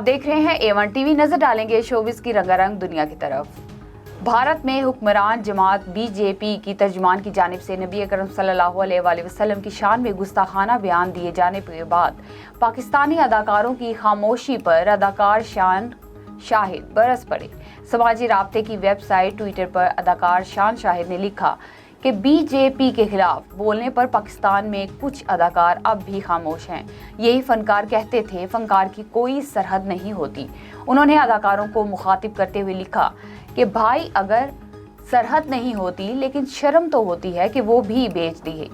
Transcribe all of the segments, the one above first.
आप देख रहे हैं A1 टीवी। नजर डालेंगे शोबिस की रंगारंग दुनिया की तरफ। भारत में हुक्मरान जमात बीजेपी की तर्जुमान की जानिब से नबी अकरम सल्लल्लाहु अलैहि वसल्लम की शान में गुस्ताखाना बयान दिए जाने के बाद पाकिस्तानी अदाकारों की खामोशी पर अदाकार शान शाहिद बरस पड़े। समाजी राब्ते की वेबसाइट ट्विटर पर अदाकार शान शाहिद ने लिखा कि बीजेपी के खिलाफ बोलने पर पाकिस्तान में कुछ अदाकार अब भी खामोश हैं। यही फनकार कहते थे, फनकार की कोई सरहद नहीं होती। उन्होंने अदाकारों को मुखातिब करते हुए लिखा कि भाई, अगर सरहद नहीं होती लेकिन शर्म तो होती है कि वो भी बेच दी है।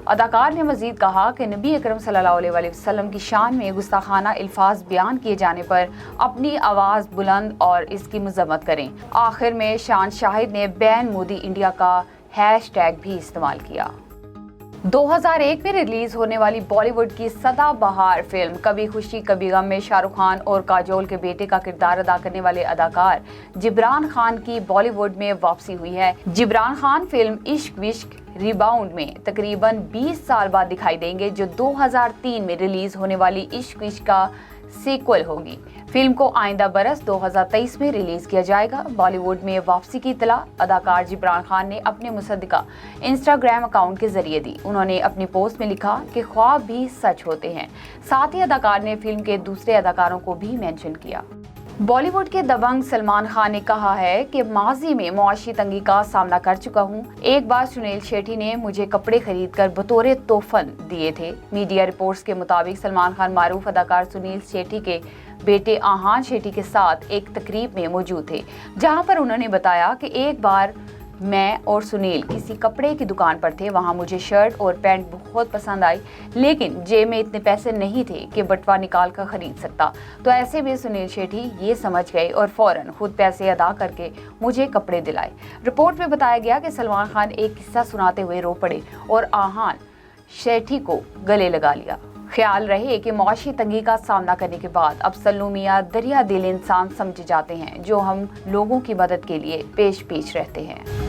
अदाकार ने मजीद कहा कि नबी अकरम सल्लल्लाहु अलैहि वसल्लम की शान में गुस्ताखाना अल्फाज बयान किए जाने पर अपनी आवाज़ बुलंद और इसकी मजम्मत करें। आखिर में शान शाहिद ने बैन मोदी इंडिया का हैशटैग भी इस्तेमाल किया। 2001 में रिलीज होने वाली बॉलीवुड की सदाबहार फिल्म कभी खुशी कभी गम में शाहरुख खान और काजोल के बेटे का किरदार अदा करने वाले अदाकार जिब्रान खान की बॉलीवुड में वापसी हुई है। जिब्रान खान फिल्म इश्क विश्क रिबाउंड में तकरीबन 20 साल बाद दिखाई देंगे, जो 2003 में रिलीज होने वाली इश्क विश्क का सीक्वल होगी। फिल्म को आइंदा बरस 2023 में रिलीज किया जाएगा। बॉलीवुड में वापसी की इतला अदाकार जिब्रान खान ने अपने मुसद्दिका इंस्टाग्राम अकाउंट के जरिए दी। उन्होंने अपनी पोस्ट में लिखा कि ख्वाब भी सच होते हैं। साथ ही अदाकार ने फिल्म के दूसरे अदाकारों को भी मेंशन किया। बॉलीवुड के दबंग सलमान खान ने कहा है कि माजी में मुआशी तंगी का सामना कर चुका हूं। एक बार सुनील शेट्टी ने मुझे कपड़े खरीदकर बतौर तोहफन दिए थे। मीडिया रिपोर्ट्स के मुताबिक सलमान खान मारूफ अदाकार सुनील शेट्टी के बेटे आहान शेट्टी के साथ एक तकरीब में मौजूद थे, जहां पर उन्होंने बताया कि एक बार मैं और सुनील किसी कपड़े की दुकान पर थे। वहां मुझे शर्ट और पैंट बहुत पसंद आई, लेकिन जेब में इतने पैसे नहीं थे कि बटवा निकाल कर खरीद सकता। तो ऐसे में सुनील शेट्टी ये समझ गए और फौरन खुद पैसे अदा करके मुझे कपड़े दिलाए। रिपोर्ट में बताया गया कि सलमान खान एक किस्सा सुनाते हुए रो पड़े और आहान शेट्टी को गले लगा लिया। ख्याल रहे कि मुआशी तंगी का सामना करने के बाद अब सल्लू मियां दरिया दिल इंसान समझे जाते हैं, जो हम लोगों की मदद के लिए पेश रहते हैं।